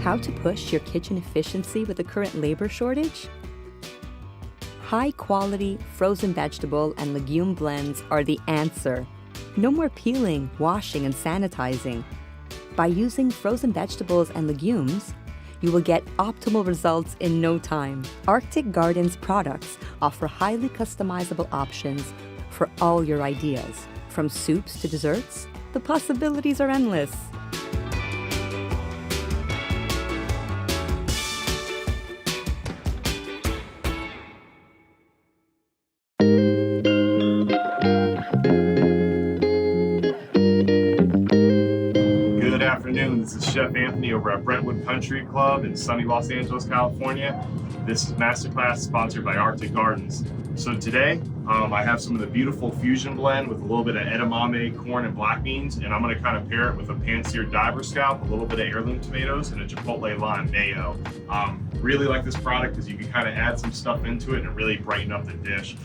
How to push your kitchen efficiency with the current labor shortage? High-quality frozen vegetable and legume blends are the answer. No more peeling, washing, and sanitizing. By using frozen vegetables and legumes, you will get optimal results in no time. Arctic Garden's products offer highly customizable options for all your ideas. From soups to desserts, the possibilities are endless. Good afternoon, this is Chef Anthony over at Brentwood Country Club in sunny Los Angeles, California. This is Masterclass sponsored by Arctic Gardens. So today, I have some of the beautiful fusion blend with a little bit of edamame, corn, and black beans, and I'm gonna kind of pair it with a pan-seared diver scalp, a little bit of heirloom tomatoes, and a chipotle lime mayo. Really like this product because you can kind of add some stuff into it and really brighten up the dish.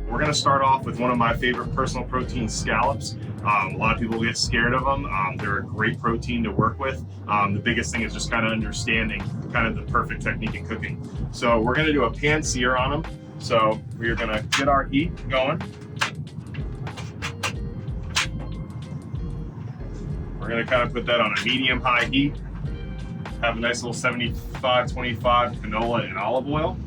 We're gonna start off with one of my favorite personal protein scallops. A lot of people get scared of them. They're a great protein to work with. The biggest thing is just kind of understanding kind of the perfect technique in cooking. So we're gonna do a pan sear on them. So we're gonna get our heat going. We're gonna kind of put that on a medium-high heat. Have a nice little 75-25 canola and olive oil.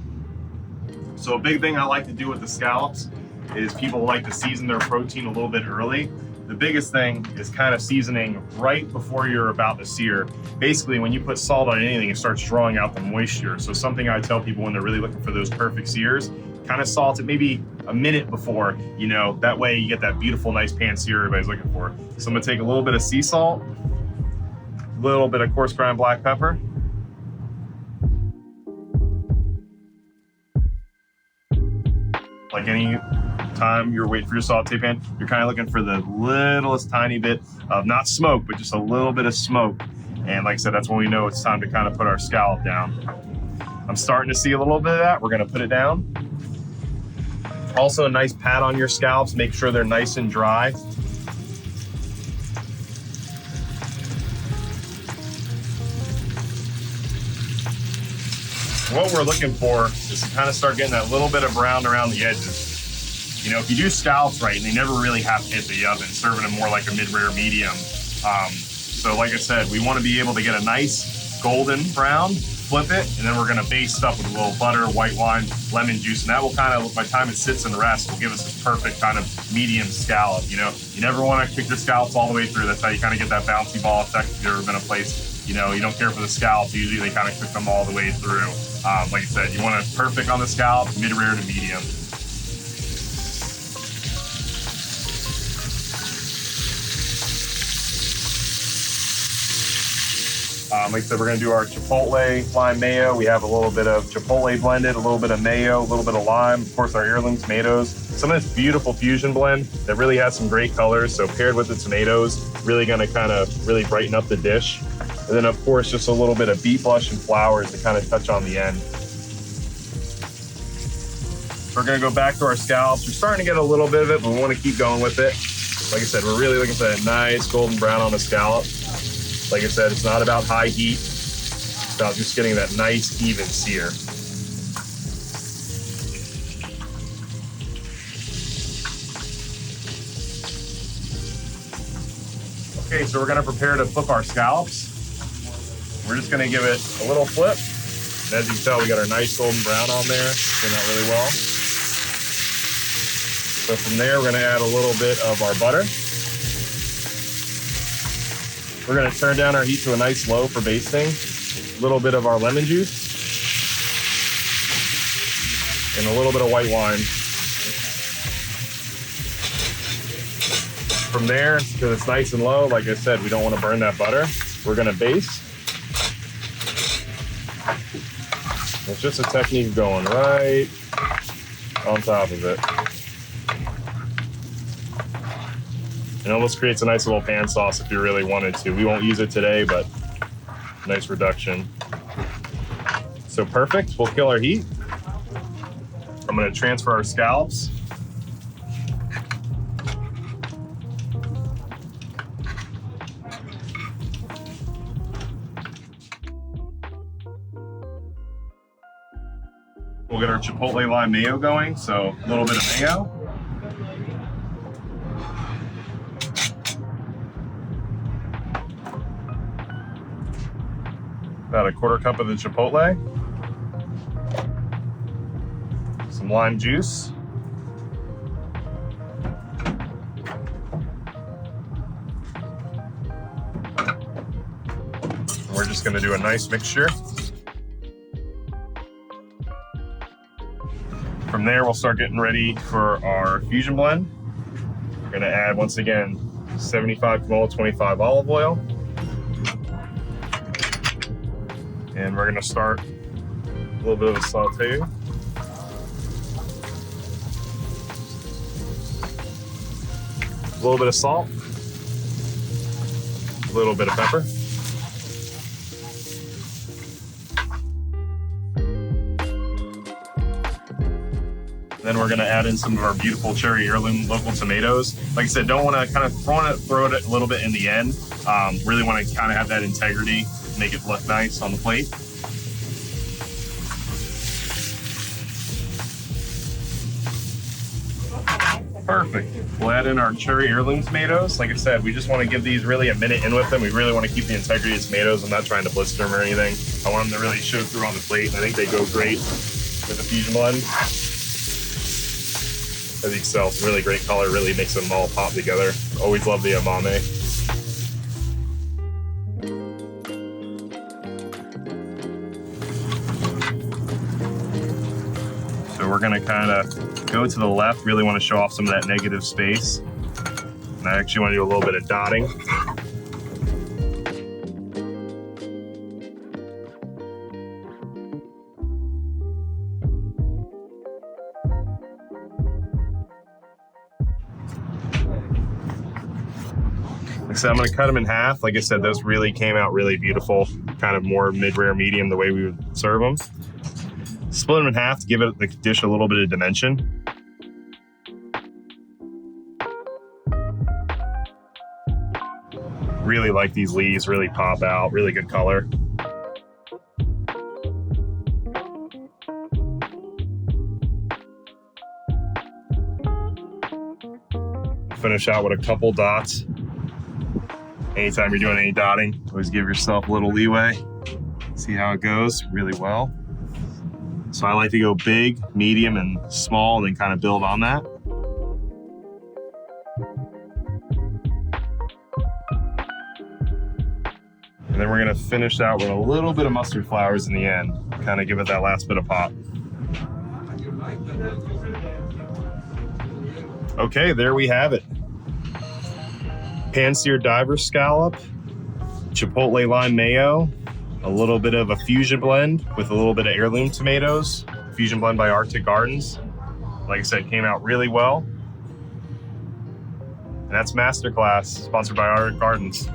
So a big thing I like to do with the scallops is people like to season their protein a little bit early. The biggest thing is kind of seasoning right before you're about to sear. Basically, when you put salt on anything, it starts drawing out the moisture. So something I tell people when they're really looking for those perfect sears, kind of salt it maybe a minute before, you know, that way you get that beautiful, nice pan sear everybody's looking for. So I'm gonna take a little bit of sea salt, a little bit of coarse ground black pepper, like any time you're waiting for your saute pan, you're kind of looking for the littlest tiny bit of not smoke, but just a little bit of smoke. And like I said, that's when we know it's time to kind of put our scallop down. I'm starting to see a little bit of that. We're gonna put it down. Also a nice pat on your scallops, make sure they're nice and dry. What we're looking for is to kind of start getting that little bit of brown around the edges. You know, if you do scallops right, and they never really have to hit the oven, serving them more like a mid-rare medium. So like I said, we want to be able to get a nice golden brown, flip it, and then we're going to baste up with a little butter, white wine, lemon juice, and that will kind of, by the time it sits and rests, will give us this perfect kind of medium scallop. You know, you never want to cook your scallops all the way through. That's how you kind of get that bouncy ball effect. If you've ever been a place, you know, you don't care for the scallops. Usually they kind of cook them all the way through. Like I said, you want it perfect on the scallop, mid-rare to medium. Like I said, we're gonna do our chipotle lime mayo. We have a little bit of chipotle blended, a little bit of mayo, a little bit of lime, of course our heirloom tomatoes. Some of this beautiful fusion blend that really has some great colors. So paired with the tomatoes, really gonna kind of really brighten up the dish. And then of course, just a little bit of beet blush and flowers to kind of touch on the end. So we're gonna go back to our scallops. We're starting to get a little bit of it, but we wanna keep going with it. Like I said, we're really looking for that nice golden brown on the scallop. Like I said, it's not about high heat. It's about just getting that nice, even sear. Okay, so we're gonna prepare to flip our scallops. We're just gonna give it a little flip. And as you can tell, we got our nice golden brown on there. Turned out really well. So from there, we're gonna add a little bit of our butter. We're gonna turn down our heat to a nice low for basting. A little bit of our lemon juice. And a little bit of white wine. From there, because it's nice and low, like I said, we don't wanna burn that butter. We're gonna baste. It's just a technique of going right on top of it. It almost creates a nice little pan sauce if you really wanted to. We won't use it today, but nice reduction. So perfect, we'll kill our heat. I'm gonna transfer our scallops. We'll get our chipotle lime mayo going, so a little bit of mayo. About a 1/4 cup of the chipotle. Some lime juice. And we're just gonna do a nice mixture. From there, we'll start getting ready for our fusion blend. We're gonna add, once again, 75 canola, 25 olive oil. And we're gonna start a little bit of a saute. A little bit of salt. A little bit of pepper. Then we're gonna add in some of our beautiful cherry heirloom local tomatoes. Like I said, don't wanna kind of throw it a little bit in the end. Really wanna kind of have that integrity, make it look nice on the plate. Perfect. We'll add in our cherry heirloom tomatoes. Like I said, we just wanna give these really a minute in with them. We really wanna keep the integrity of tomatoes. I'm not trying to blister them or anything. I want them to really show through on the plate. I think they go great with the fusion blend. As you can tell, it's really great color, really makes them all pop together. Always love the amame. So we're gonna kind of go to the left, really wanna show off some of that negative space. And I actually wanna do a little bit of dotting. So I'm gonna cut them in half. Like I said, those really came out really beautiful, kind of more mid-rare medium the way we would serve them. Split them in half to give the dish a little bit of dimension. Really like these leaves, really pop out, really good color. Finish out with a couple dots. Anytime you're doing any dotting, always give yourself a little leeway. See how it goes really well. So I like to go big, medium, and small, and then kind of build on that. And then we're gonna finish out with a little bit of mustard flowers in the end. Kind of give it that last bit of pop. Okay, there we have it. Pan-seared diver scallop, chipotle lime mayo, a little bit of a fusion blend with a little bit of heirloom tomatoes, fusion blend by Arctic Gardens. Like I said, came out really well. And that's Masterclass, sponsored by Arctic Gardens.